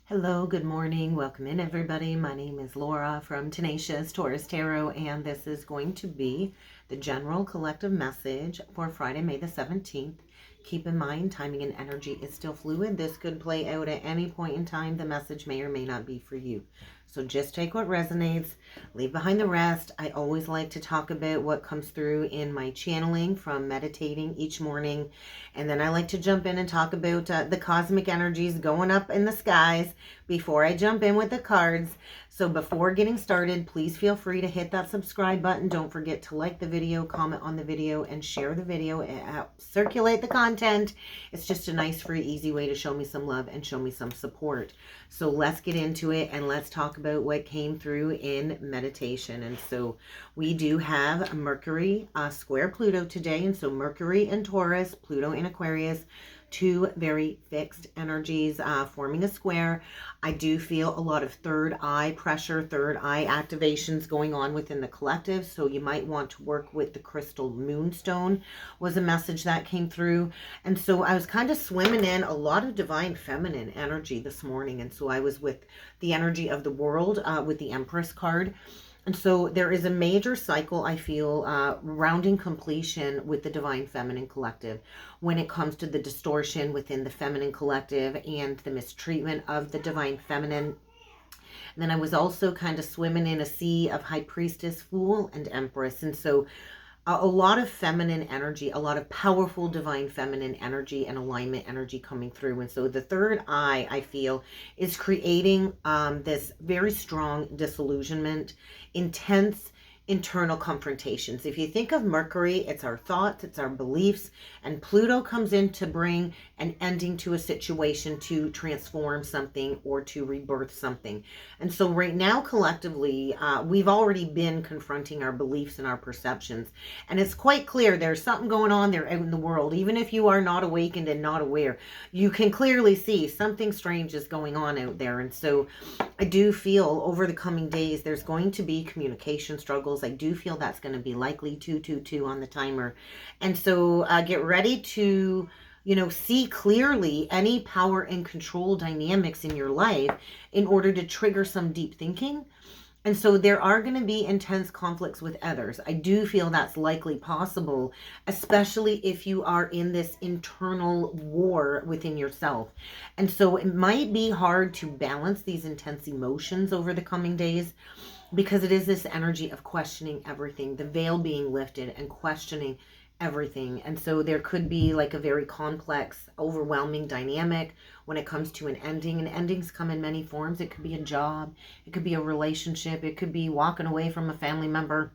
Hello, good morning. Welcome in, everybody. My name is Laura from Tenacious Taurus Tarot, and this is going to be the general collective message for Friday, May the 17th. Keep in mind, timing and energy is still fluid. This could play out at any point in time. The message may or may not be for you. So just take what resonates, leave behind the rest. I always like to talk about what comes through in my channeling from meditating each morning. And then I like to jump in and talk about the cosmic energies going up in the skies before I jump in with the cards. So before getting started, please feel free to hit that subscribe button. Don't forget to like the video, comment on the video, and share the video. Circulate the content. It's just a nice, free, easy way to show me some love and show me some support. So let's get into it and let's talk about what came through in meditation. And so we do have Mercury square Pluto today. And so Mercury in Taurus, Pluto in Aquarius, two very fixed energies forming a square. I do feel a lot of third eye pressure, third eye activations going on within the collective. So you might want to work with the crystal moonstone was a message that came through. And so I was kind of swimming in a lot of divine feminine energy this morning. And so I was with the energy of the world with the Empress card. And so there is a major cycle, I feel, rounding completion with the Divine Feminine Collective when it comes to the distortion within the Feminine Collective and the mistreatment of the Divine Feminine. And then I was also kind of swimming in a sea of High Priestess, Fool, and Empress. And so a lot of feminine energy, a lot of powerful divine feminine energy and alignment energy coming through. And so the third eye, I feel, is creating this very strong disillusionment, intense internal confrontations. If you think of Mercury, it's our thoughts, it's our beliefs, and Pluto comes in to bring an ending to a situation, to transform something or to rebirth something. And so right now, collectively, we've already been confronting our beliefs and our perceptions. And it's quite clear there's something going on there out in the world. Even if you are not awakened and not aware, you can clearly see something strange is going on out there. And so I do feel over the coming days, there's going to be communication struggles. I do feel that's going to be likely 222 on the timer. And so get ready to, see clearly any power and control dynamics in your life in order to trigger some deep thinking. And so there are going to be intense conflicts with others. I do feel that's likely possible, especially if you are in this internal war within yourself. And so it might be hard to balance these intense emotions over the coming days, because it is this energy of questioning everything, the veil being lifted and questioning everything. And so there could be like a very complex, overwhelming dynamic when it comes to an ending. And endings come in many forms. It could be a job, it could be a relationship, it could be walking away from a family member.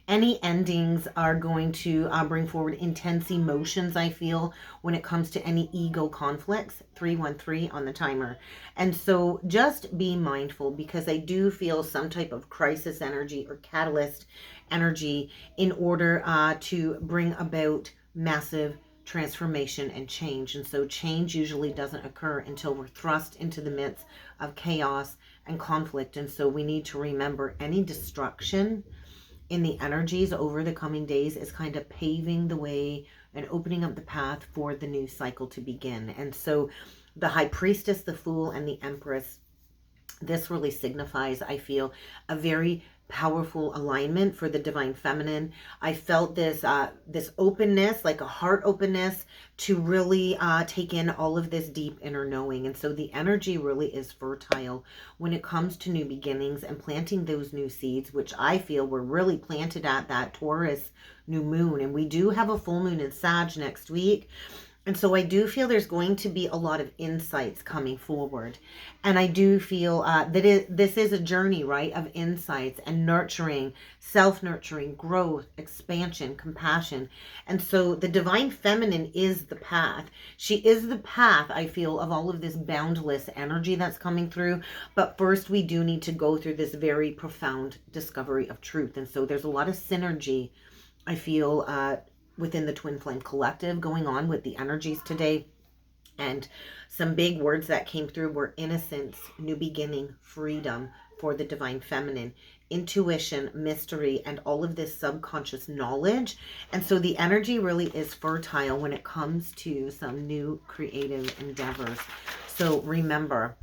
Any endings are going to bring forward intense emotions, I feel, when it comes to any ego conflicts. 313 on the timer. And so just be mindful, because I do feel some type of crisis energy or catalyst energy in order to bring about massive transformation and change. And so change usually doesn't occur until we're thrust into the midst of chaos and conflict. And so we need to remember any destruction in the energies over the coming days is kind of paving the way and opening up the path for the new cycle to begin. And so the High Priestess, the Fool, and the Empress, this really signifies, I feel, a very powerful alignment for the divine feminine. I felt this this openness, like a heart openness, to really take in all of this deep inner knowing. And so the energy really is fertile when it comes to new beginnings and planting those new seeds, which I feel were really planted at that Taurus new moon. And we do have a full moon in Sag next week. And so I do feel there's going to be a lot of insights coming forward. And I do feel that this is a journey, right, of insights and nurturing, self-nurturing, growth, expansion, compassion. And so the divine feminine is the path. She is the path, I feel, of all of this boundless energy that's coming through. But first, we do need to go through this very profound discovery of truth. And so there's a lot of synergy, I feel, within the Twin Flame Collective going on with the energies today. And some big words that came through were innocence, new beginning, freedom for the divine feminine, intuition, mystery, and all of this subconscious knowledge. And so the energy really is fertile when it comes to some new creative endeavors. So remember,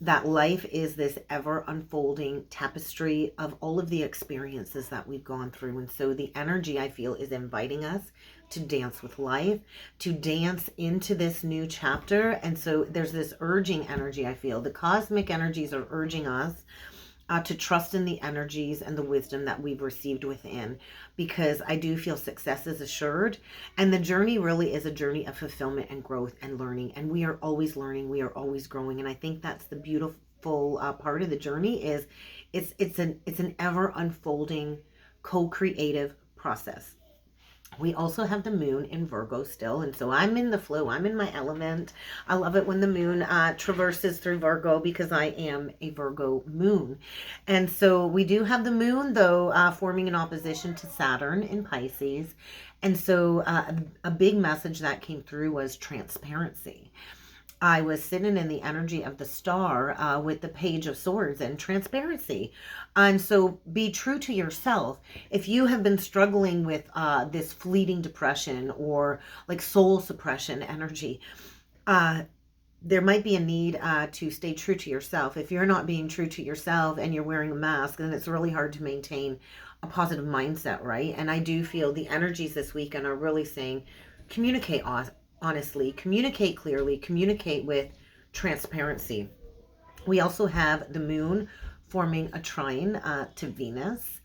that life is this ever unfolding tapestry of all of the experiences that we've gone through. And so the energy, I feel, is inviting us to dance with life, to dance into this new chapter. And so there's this urging energy, I feel. The cosmic energies are urging us to trust in the energies and the wisdom that we've received within, because I do feel success is assured, and the journey really is a journey of fulfillment and growth and learning, and we are always learning, we are always growing. And I think that's the beautiful part of the journey is it's an ever unfolding co-creative process. We also have the moon in Virgo still, and so I'm in the flow, I'm in my element. I love it when the moon traverses through Virgo, because I am a Virgo moon. And so we do have the moon, though, forming an opposition to Saturn in Pisces. And so a big message that came through was transparency. I was sitting in the energy of the star with the Page of Swords and transparency. And so be true to yourself. If you have been struggling with this fleeting depression or like soul suppression energy, there might be a need to stay true to yourself. If you're not being true to yourself and you're wearing a mask, then it's really hard to maintain a positive mindset, right? And I do feel the energies this weekend are really saying, communicate honestly, communicate clearly, communicate with transparency. We also have the moon forming a trine to Venus.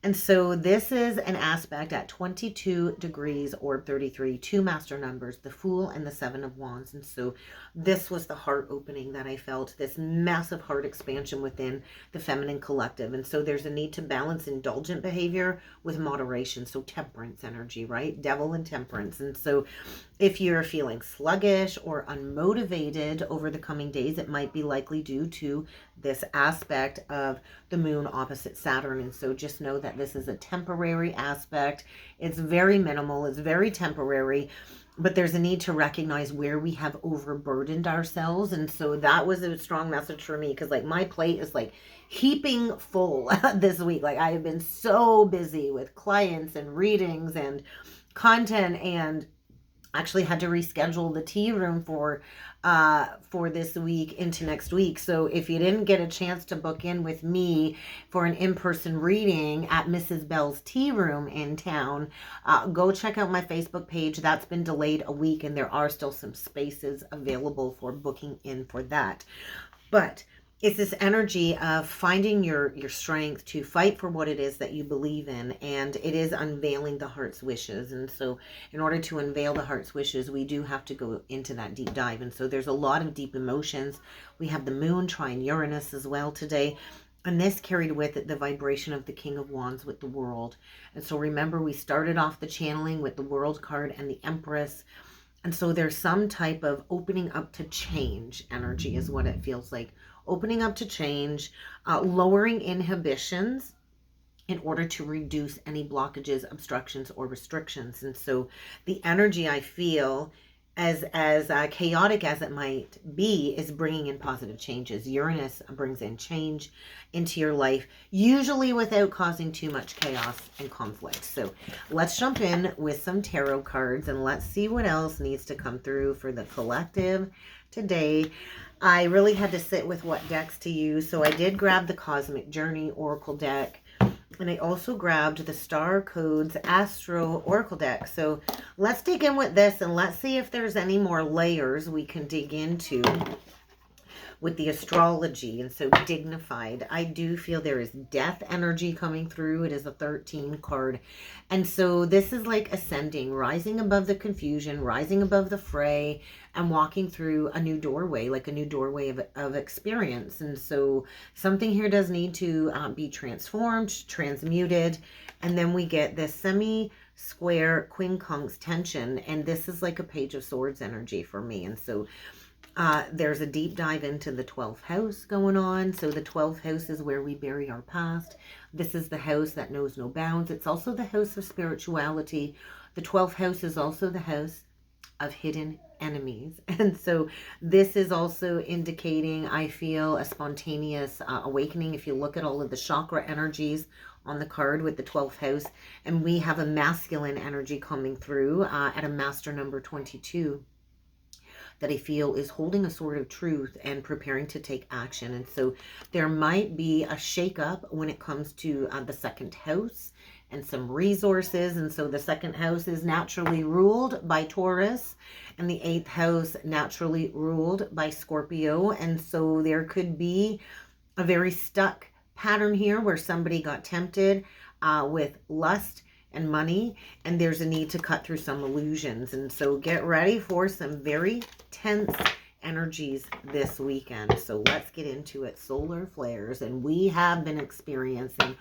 And so this is an aspect at 22 degrees orb 33, two master numbers, the Fool and the Seven of Wands. And so this was the heart opening that I felt, this massive heart expansion within the feminine collective. And so there's a need to balance indulgent behavior with moderation. So temperance energy, right? Devil and temperance. And so if you're feeling sluggish or unmotivated over the coming days, it might be likely due to this aspect of the moon opposite Saturn. And so just know that this is a temporary aspect. It's very minimal. It's very temporary. But there's a need to recognize where we have overburdened ourselves. And so that was a strong message for me, because like my plate is like heaping full this week. Like I have been so busy with clients and readings and content, and actually had to reschedule the tea room for this week into next week. So if you didn't get a chance to book in with me for an in-person reading at Mrs. Bell's Tea Room in town, go check out my Facebook page. That's been delayed a week, and there are still some spaces available for booking in for that. But it's this energy of finding your strength to fight for what it is that you believe in, and it is unveiling the heart's wishes. And so in order to unveil the heart's wishes, we do have to go into that deep dive. And so there's a lot of deep emotions. We have the moon trine Uranus as well today, and this carried with it the vibration of the King of Wands with the World. And so remember, we started off the channeling with the World card and the Empress. And so there's some type of opening up to change energy is what it feels like. Opening up to change, lowering inhibitions in order to reduce any blockages, obstructions, or restrictions. And so the energy, I feel, as chaotic as it might be, is bringing in positive changes. Uranus brings in change into your life, usually without causing too much chaos and conflict. So let's jump in with some tarot cards and let's see what else needs to come through for the collective today. I really had to sit with what decks to use, so I did grab the Cosmic Journey Oracle deck, and I also grabbed the Star Codes Astro Oracle deck. So let's dig in with this, and let's see if there's any more layers we can dig into with the astrology. And so dignified, I do feel there is death energy coming through. It is a 13 card. And so this is like ascending, rising above the confusion, rising above the fray, and walking through a new doorway, like a new doorway of experience. And so something here does need to be transformed, transmuted. And then we get this semi-square quincunx tension. And this is like a Page of Swords energy for me. And so there's a deep dive into the 12th house going on. So the 12th house is where we bury our past. This is the house that knows no bounds. It's also the house of spirituality. The 12th house is also the house of hidden enemies. And so this is also indicating, I feel, a spontaneous awakening. If you look at all of the chakra energies on the card with the 12th house, and we have a masculine energy coming through at a master number 22. that I feel is holding a sword of truth and preparing to take action. And so there might be a shakeup when it comes to the second house and some resources. And so the second house is naturally ruled by Taurus, and the 8th house naturally ruled by Scorpio. And so there could be a very stuck pattern here where somebody got tempted with lust and money, and there's a need to cut through some illusions. And so get ready for some very tense energies this weekend. So let's get into it. Solar flares, and we have been experiencing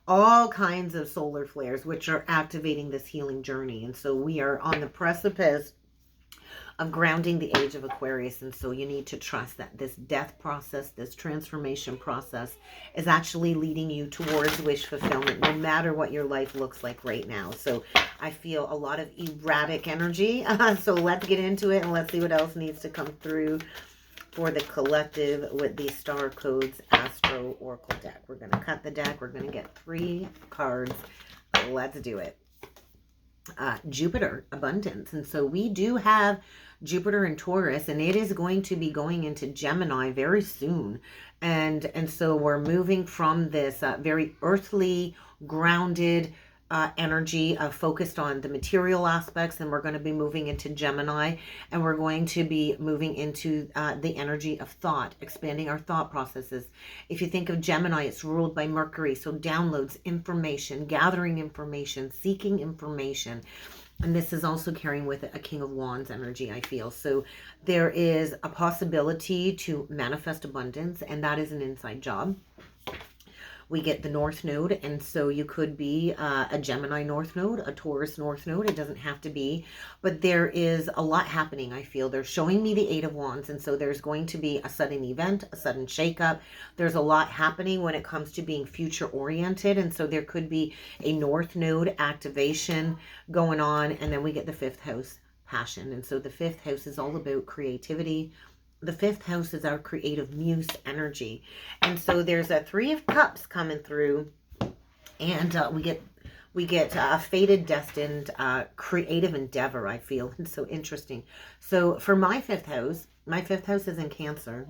all kinds of solar flares which are activating this healing journey. And so we are on the precipice of grounding the age of Aquarius. And so you need to trust that this death process, this transformation process, is actually leading you towards wish fulfillment, no matter what your life looks like right now. So I feel a lot of erratic energy. So let's get into it and let's see what else needs to come through for the collective with the Star Codes Astro Oracle deck. We're going to cut the deck. We're going to get 3 cards. Let's do it. Jupiter, abundance. And so we do have Jupiter in Taurus, and it is going to be going into Gemini very soon. And so we're moving from this very earthly, grounded energy focused on the material aspects, and we're going to be moving into Gemini, and we're going to be moving into the energy of thought, expanding our thought processes. If you think of Gemini, it's ruled by Mercury, so downloads, information, gathering information, seeking information. And this is also carrying with it a King of Wands energy, I feel. So there is a possibility to manifest abundance, and that is an inside job. We get the North Node, and so you could be a Gemini North Node, a Taurus North Node. It doesn't have to be, but there is a lot happening, I feel. They're showing me the 8 of Wands, and so there's going to be a sudden event, a sudden shakeup. There's a lot happening when it comes to being future-oriented, and so there could be a North Node activation going on, and then we get the 5th house, passion. And so the 5th house is all about creativity. The 5th house is our creative muse energy. And so there's a 3 of Cups coming through, and we get a fated, destined, creative endeavor, I feel. It's so interesting. So for my 5th house is in Cancer,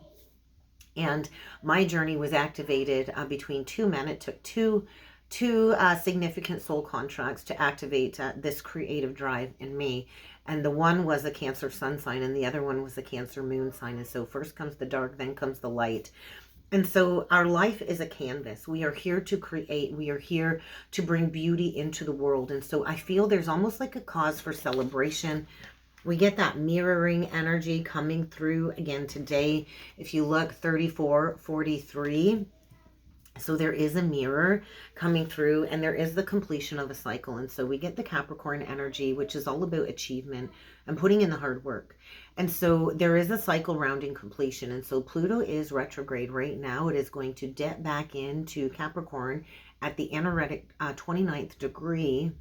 and my journey was activated between 2 men. It took two significant soul contracts to activate this creative drive in me. And the one was a Cancer sun sign, and the other one was a Cancer moon sign. And so first comes the dark, then comes the light. And so our life is a canvas. We are here to create. We are here to bring beauty into the world. And so I feel there's almost like a cause for celebration. We get that mirroring energy coming through again today. If you look, 3443. So there is a mirror coming through, and there is the completion of a cycle. And so we get the Capricorn energy, which is all about achievement and putting in the hard work. And so there is a cycle rounding completion. And so Pluto is retrograde right now. It is going to dip back into Capricorn at the energetic 29th degree.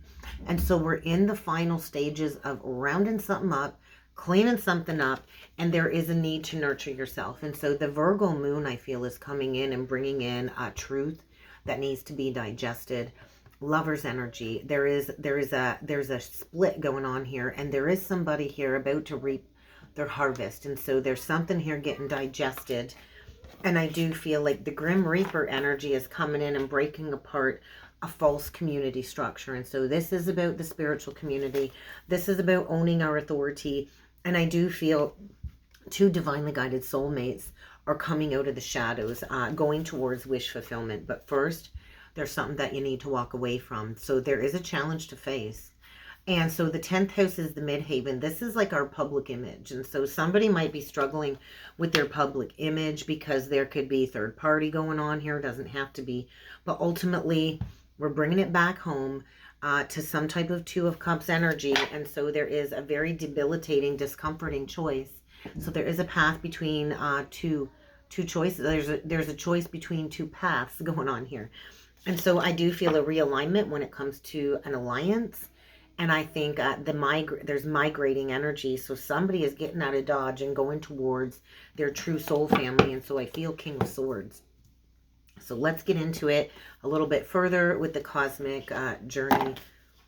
And so we're in the final stages of rounding something up, cleaning something up, and there is a need to nurture yourself. And so the Virgo moon, I feel, is coming in and bringing in truth that needs to be digested. Lover's energy. There's a split going on here, and there is somebody here about to reap their harvest. And so there's something here getting digested. And I do feel like the Grim Reaper energy is coming in and breaking apart a false community structure. And so this is about the spiritual community. This is about owning our authority. And I do feel 2 divinely guided soulmates are coming out of the shadows, going towards wish fulfillment. But first, there's something that you need to walk away from. So there is a challenge to face. And so the 10th house is the midhaven. This is like our public image. And so somebody might be struggling with their public image because there could be third party going on here. It doesn't have to be. But ultimately, we're bringing it back home to some type of 2 of Cups energy. And so there is a very debilitating, discomforting choice. So there is a path between two choices. There's a choice between 2 paths going on here. And so I do feel a realignment when it comes to an alliance. And I think there's migrating energy. So somebody is getting out of Dodge and going towards their true soul family. And so I feel King of Swords. So let's get into it a little bit further with the Cosmic Journey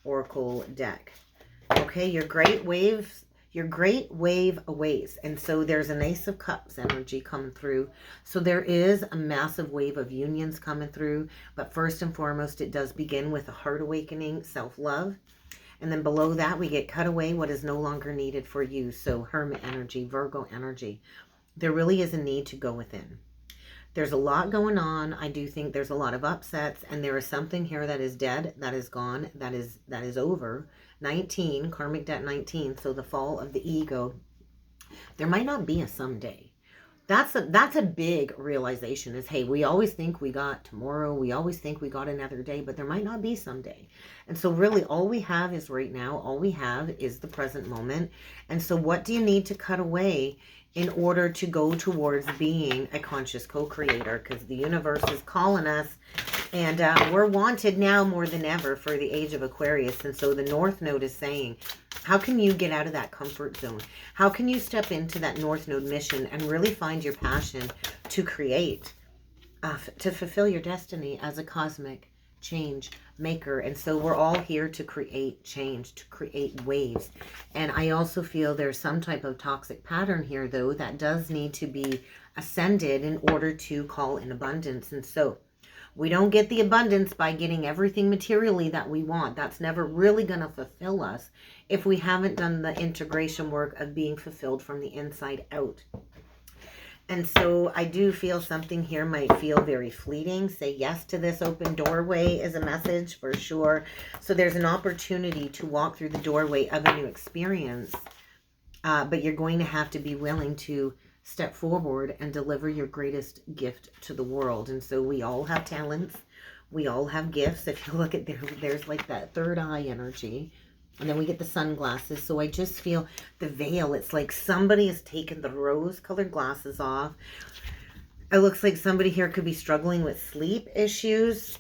Oracle deck. Okay, your great waves your great wave awaits. And so there's an Ace of Cups energy coming through. So there is a massive wave of unions coming through. But first and foremost, it does begin with a heart awakening, self-love. And then below that, we get cut away what is no longer needed for you. So Hermit energy, Virgo energy. There really is a need to go within. There's a lot going on. I do think there's a lot of upsets, and there is something here that is dead, that is gone, that is over. 19, karmic debt 19, so the fall of the ego. There might not be a someday. That's a big realization is, hey, we always think we got tomorrow. We always think we got another day, but there might not be someday. And so really all we have is right now. All we have is the present moment. And so what do you need to cut away in order to go towards being a conscious co-creator? Because the universe is calling us, and we're wanted now more than ever for the age of Aquarius. And so the North Node is saying, how can you get out of that comfort zone? How can you step into that North Node mission and really find your passion to create, to fulfill your destiny as a cosmic change maker? And so we're all here to create change, to create waves. And I also feel there's some type of toxic pattern here, though, that does need to be ascended in order to call in abundance. And so we don't get the abundance by getting everything materially that we want. That's never really going to fulfill us if we haven't done the integration work of being fulfilled from the inside out. And so I do feel something here might feel very fleeting. Say yes to this open doorway is a message for sure. So there's an opportunity to walk through the doorway of a new experience. But you're going to have to be willing to step forward and deliver your greatest gift to the world. And so we all have talents. We all have gifts. If you look at there's like that third eye energy. And then we get the sunglasses. So I just feel the veil. It's like somebody has taken the rose-colored glasses off. It looks like somebody here could be struggling with sleep issues.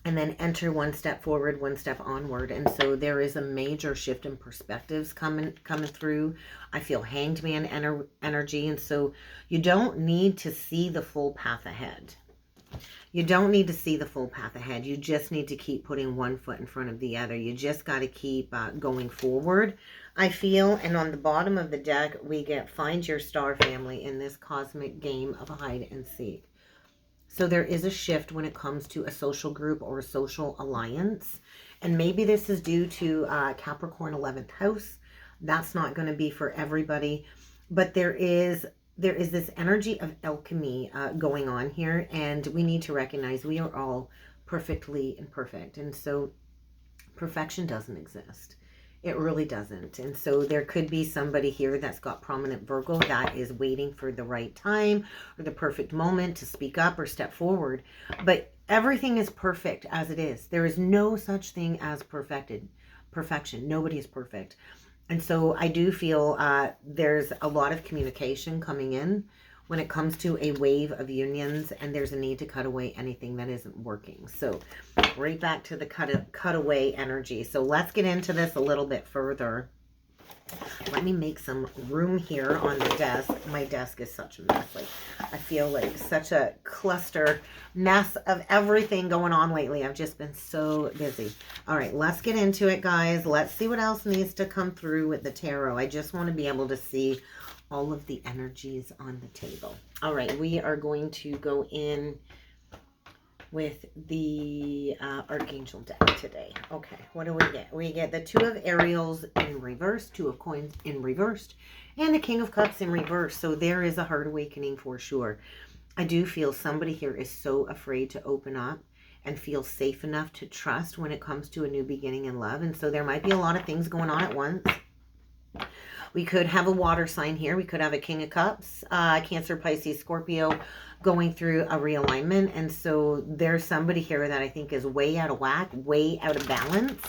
And then enter one step forward, one step onward. And so there is a major shift in perspectives coming through. I feel Hanged Man energy. And so you don't need to see the full path ahead. You don't need to see the full path ahead. You just need to keep putting one foot in front of the other. You just got to keep going forward, I feel. And on the bottom of the deck, we get Find Your Star Family in this cosmic game of hide and seek. So there is a shift when it comes to a social group or a social alliance. And maybe this is due to Capricorn 11th house. That's not going to be for everybody. But there is this energy of alchemy going on here. And we need to recognize we are all perfectly imperfect. And so perfection doesn't exist. It really doesn't. And so there could be somebody here that's got prominent Virgo that is waiting for the right time or the perfect moment to speak up or step forward. But everything is perfect as it is. There is no such thing as perfection. Nobody is perfect. And so I do feel there's a lot of communication coming in when it comes to a wave of unions, and there's a need to cut away anything that isn't working. So right back to the cut away energy. So let's get into this a little bit further. Let me make some room here on the desk. My desk is such a mess. Like, I feel like such a cluster mess of everything going on lately. I've just been so busy. All right, let's get into it, guys. Let's see what else needs to come through with the tarot. I just want to be able to see all of the energies on the table. All right, we are going to go in with the Archangel deck today. Okay, what do we get? We get the Two of Ariels in reverse, Two of Coins in reversed, and the King of Cups in reverse. So there is a heart awakening for sure. I do feel somebody here is so afraid to open up and feel safe enough to trust when it comes to a new beginning in love. And so there might be a lot of things going on at once. We could have a water sign here. We could have a King of Cups, Cancer, Pisces, Scorpio going through a realignment. And so there's somebody here that I think is way out of whack, way out of balance.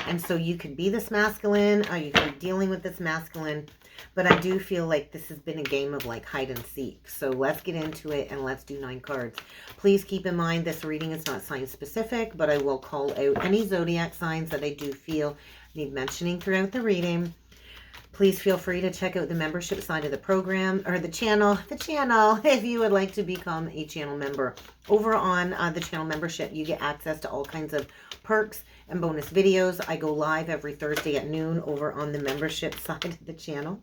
And so you could be this masculine, or you could be dealing with this masculine. But I do feel like this has been a game of like hide and seek. So let's get into it and let's do 9 cards. Please keep in mind this reading is not sign specific, but I will call out any zodiac signs that I do feel need mentioning throughout the reading. Please feel free to check out the membership side of the program, or the channel, if you would like to become a channel member. Over on the channel membership, you get access to all kinds of perks and bonus videos. I go live every Thursday at noon over on the membership side of the channel.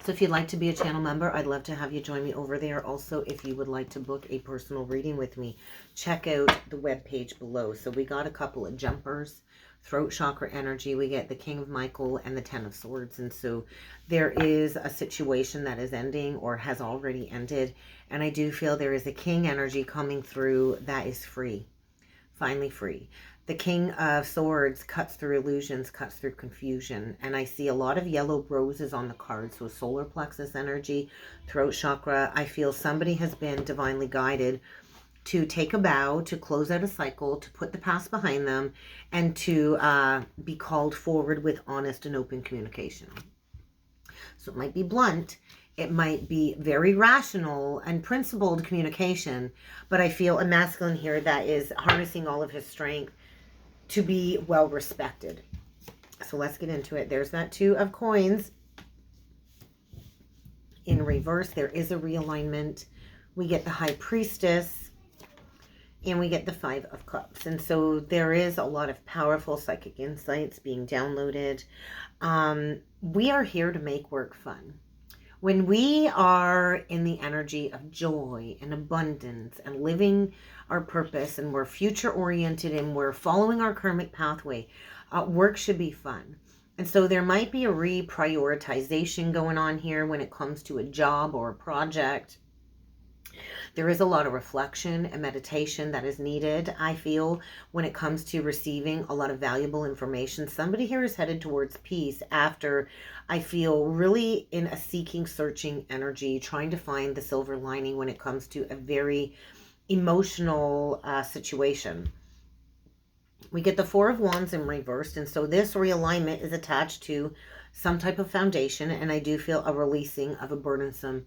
So if you'd like to be a channel member, I'd love to have you join me over there. Also, if you would like to book a personal reading with me, check out the webpage below. So we got a couple of jumpers, throat chakra energy. We get the King of Michael and the Ten of Swords. And so there is a situation that is ending or has already ended. And I do feel there is a King energy coming through that is free, finally free. The King of Swords cuts through illusions, cuts through confusion. And I see a lot of yellow roses on the card. So solar plexus energy, throat chakra. I feel somebody has been divinely guided to take a bow, to close out a cycle, to put the past behind them, and to be called forward with honest and open communication. So it might be blunt. It might be very rational and principled communication. But I feel a masculine here that is harnessing all of his strength to be well respected. So let's get into it. There's that Two of Coins in reverse. There is a realignment. We get the High Priestess and we get the Five of Cups. And so there is a lot of powerful psychic insights being downloaded. We are here to make work fun. When we are in the energy of joy and abundance and living our purpose, and we're future oriented and we're following our karmic pathway, work should be fun. And so there might be a reprioritization going on here when it comes to a job or a project. There is a lot of reflection and meditation that is needed, I feel, when it comes to receiving a lot of valuable information. Somebody here is headed towards peace after, I feel, really in a seeking, searching energy, trying to find the silver lining when it comes to a very emotional situation. We get the Four of Wands in reversed, and so this realignment is attached to some type of foundation, and I do feel a releasing of a burdensome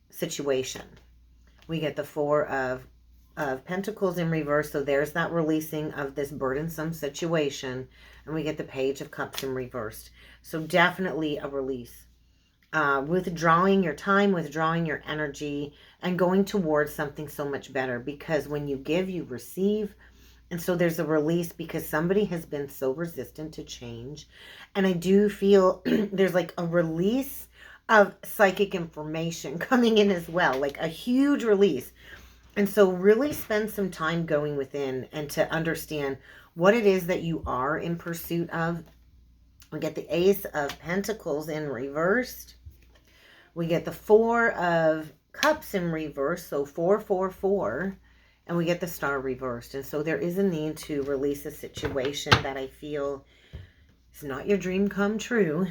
situation. We get the Four of Pentacles in reverse, so there's that releasing of this burdensome situation, and we get the Page of Cups in reversed. So definitely a release. Withdrawing your time, withdrawing your energy, and going towards something so much better, because when you give, you receive. And so there's a release because somebody has been so resistant to change. And I do feel there's like a release of psychic information coming in as well, like a huge release. And so really spend some time going within and to understand what it is that you are in pursuit of. We get the Ace of Pentacles in reversed. We get the Four of Cups in reverse, so 444, and we get the Star reversed. And so there is a need to release a situation that I feel is not your dream come true.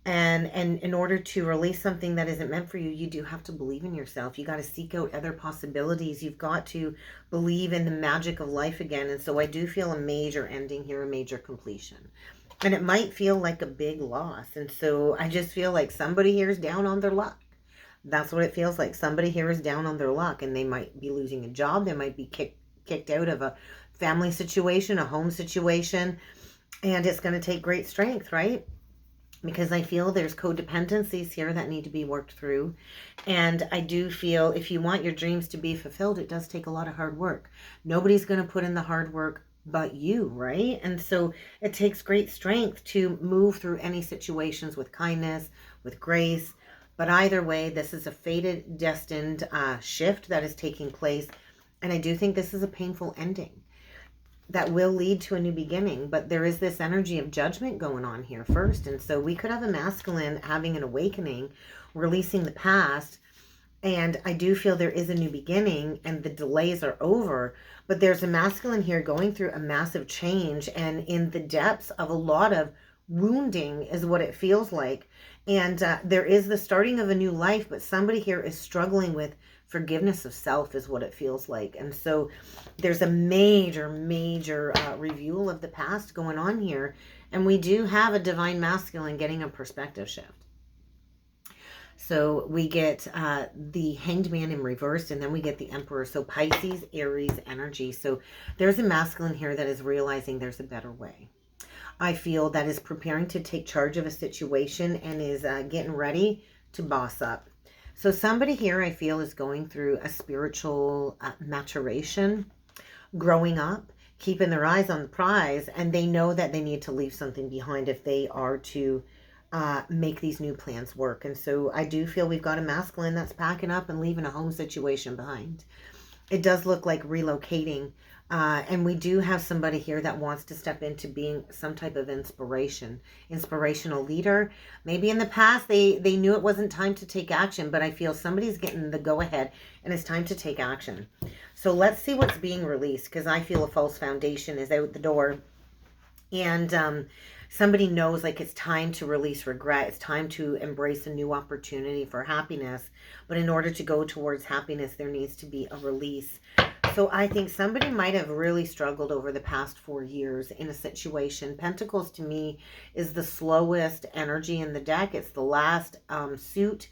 And in order to release something that isn't meant for you, you do have to believe in yourself. You got to seek out other possibilities. You've got to believe in the magic of life again. And so I do feel a major ending here, a major completion. And it might feel like a big loss. And so I just feel like somebody here is down on their luck. That's what it feels like. Somebody here is down on their luck, and they might be losing a job. They might be kicked out of a family situation, a home situation. And it's going to take great strength, right? Because I feel there's codependencies here that need to be worked through. And I do feel if you want your dreams to be fulfilled, it does take a lot of hard work. Nobody's going to put in the hard work but you, right? And so it takes great strength to move through any situations with kindness, with grace. But either way, this is a fated, destined shift that is taking place. And I do think this is a painful ending that will lead to a new beginning. But there is this energy of judgment going on here first. And so we could have a masculine having an awakening, releasing the past. And I do feel there is a new beginning and the delays are over. But there's a masculine here going through a massive change and in the depths of a lot of wounding is what it feels like. And there is the starting of a new life, but somebody here is struggling with forgiveness of self is what it feels like. And so there's a major review of the past going on here. And we do have a divine masculine getting a perspective shift. So we get the Hanged Man in reverse, and then we get the Emperor. So Pisces, Aries energy. So there's a masculine here that is realizing there's a better way. I feel that is preparing to take charge of a situation and is getting ready to boss up. So somebody here I feel is going through a spiritual maturation, growing up. keeping their eyes on the prize, and they know that they need to leave something behind if they are to make these new plans work. And so I do feel we've got a masculine that's packing up and leaving a home situation behind. It does look like relocating. And we do have somebody here that wants to step into being some type of inspirational leader. Maybe in the past they knew it wasn't time to take action, but I feel somebody's getting the go ahead and it's time to take action. So let's see what's being released, because I feel a false foundation is out the door. And somebody knows like it's time to release regret. It's time to embrace a new opportunity for happiness. But in order to go towards happiness, there needs to be a release. So I think somebody might have really struggled over the past 4 years in a situation. Pentacles to me is the slowest energy in the deck. It's the last suit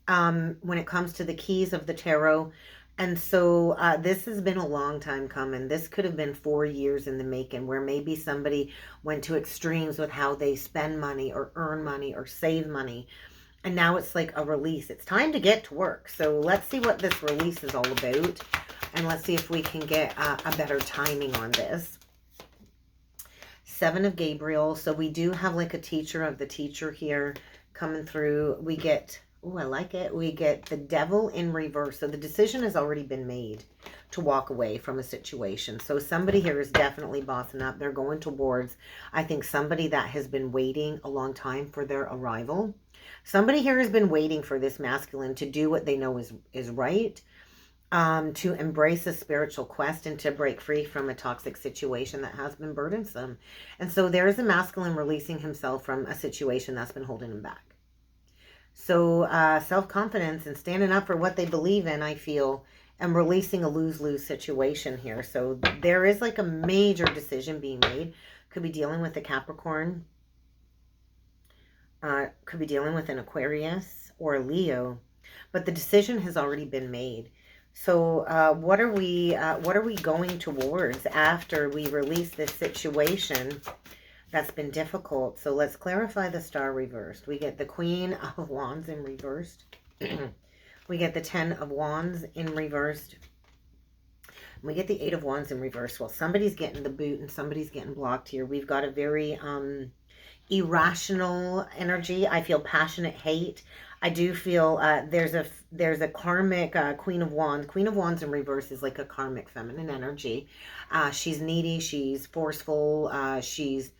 when it comes to the keys of the tarot. And so this has been a long time coming. This could have been 4 years in the making, where maybe somebody went to extremes with how they spend money or earn money or save money. And now it's like a release. It's time to get to work. So let's see what this release is all about. And let's see if we can get a better timing on this. 7 of Gabriel. So we do have like a teacher of the teacher here coming through. We get... oh, I like it. We get the Devil in reverse. So the decision has already been made to walk away from a situation. So somebody here is definitely bossing up. They're going towards, I think, somebody that has been waiting a long time for their arrival. Somebody here has been waiting for this masculine to do what they know is right, to embrace a spiritual quest and to break free from a toxic situation that has been burdensome. And so there is a masculine releasing himself from a situation that's been holding him back. So self-confidence and standing up for what they believe in, I feel, and releasing a lose-lose situation here. So there is like a major decision being made. Could be dealing with a Capricorn. Could be dealing with an Aquarius or a Leo. But the decision has already been made. So what are we going towards after we release this situation that's been difficult? So let's clarify the star reversed. We get the Queen of Wands in reversed. We get the 10 of Wands in reversed. We get the 8 of Wands in reversed. Well, somebody's getting the boot and somebody's getting blocked here. We've got a very irrational energy. I feel passionate hate. I do feel there's a karmic Queen of Wands. Queen of Wands in reverse is like a karmic feminine energy. She's needy. She's forceful. She's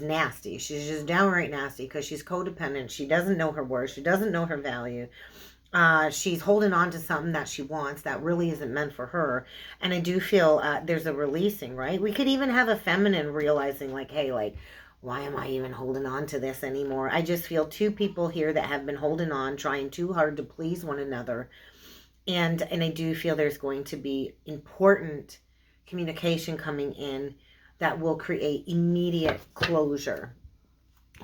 nasty. She's just downright nasty because she's codependent. She doesn't know her worth. She doesn't know her value. She's holding on to something that she wants that really isn't meant for her. And I do feel there's a releasing, right? We could even have a feminine realizing like, hey, like, why am I even holding on to this anymore? I just feel 2 people here that have been holding on, trying too hard to please one another. And I do feel there's going to be important communication coming in that will create immediate closure.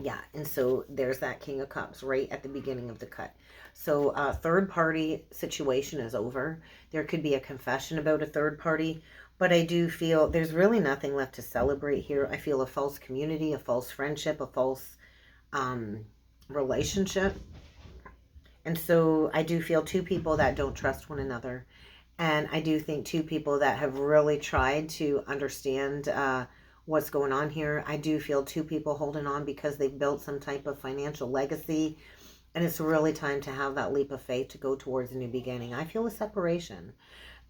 Yeah, and so there's that King of Cups right at the beginning of the cut. So third party situation is over. There could be a confession about a third party, but I do feel there's really nothing left to celebrate here. I feel a false community, a false friendship, a false relationship. And so I do feel 2 people that don't trust one another. And I do think 2 people that have really tried to understand what's going on here. I do feel 2 people holding on because they've built some type of financial legacy. And it's really time to have that leap of faith to go towards a new beginning. I feel a separation.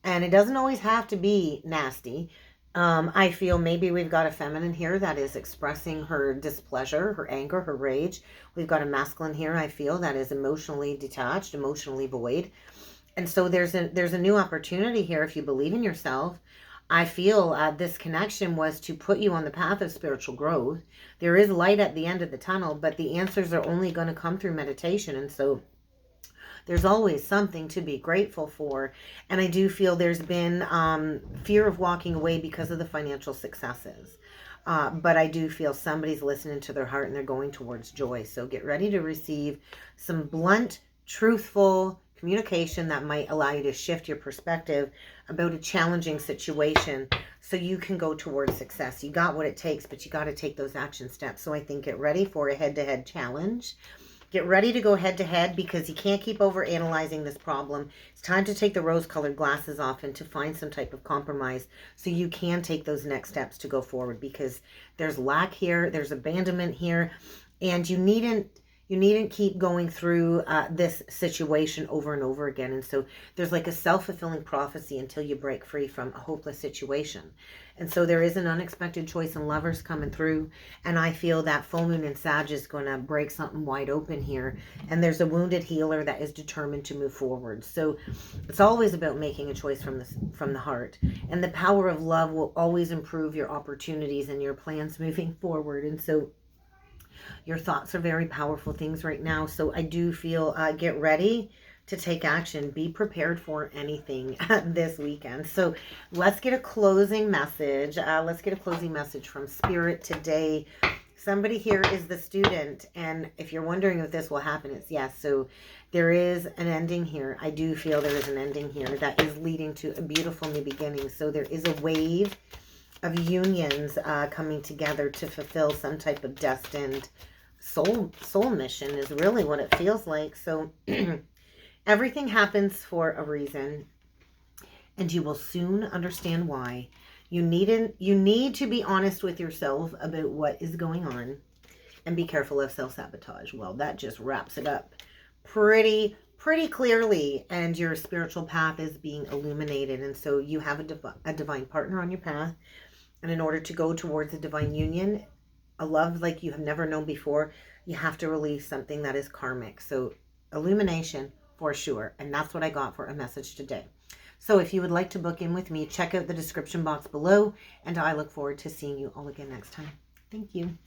And it doesn't always have to be nasty. I feel maybe we've got a feminine here that is expressing her displeasure, her anger, her rage. We've got a masculine here, I feel, that is emotionally detached, emotionally void. And so there's a new opportunity here if you believe in yourself. I feel this connection was to put you on the path of spiritual growth. There is light at the end of the tunnel, but the answers are only going to come through meditation. And so there's always something to be grateful for. And I do feel there's been fear of walking away because of the financial successes. But I do feel somebody's listening to their heart and they're going towards joy. So get ready to receive some blunt, truthful communication that might allow you to shift your perspective about a challenging situation so you can go towards success. You got what it takes, but you got to take those action steps. So I think get ready for a head-to-head challenge. Get ready to go head to head because you can't keep over analyzing this problem. It's time to take the rose-colored glasses off and to find some type of compromise so you can take those next steps to go forward, because there's lack here, there's abandonment here, and you needn't keep going through this situation over and over again. And so there's like a self-fulfilling prophecy until you break free from a hopeless situation. And so there is an unexpected choice in lovers coming through. And I feel that full moon in Sag is going to break something wide open here. And there's a wounded healer that is determined to move forward. So it's always about making a choice from the heart. And the power of love will always improve your opportunities and your plans moving forward. And so your thoughts are very powerful things right now. So I do feel, get ready to take action. Be prepared for anything this weekend. So let's get a closing message. Let's get a closing message from Spirit today. Somebody here is the student. And if you're wondering if this will happen, it's yes. So there is an ending here. I do feel there is an ending here that is leading to a beautiful new beginning. So there is a wave of unions coming together to fulfill some type of destined soul mission is really what it feels like. So everything happens for a reason, and you will soon understand why. You need to be honest with yourself about what is going on and be careful of self-sabotage. Well, that just wraps it up pretty clearly, and your spiritual path is being illuminated. And so you have a divine partner on your path, and in order to go towards a divine union, a love like you have never known before, you have to release something that is karmic. So illumination for sure. And that's what I got for a message today. So if you would like to book in with me, check out the description box below, and I look forward to seeing you all again next time. Thank you.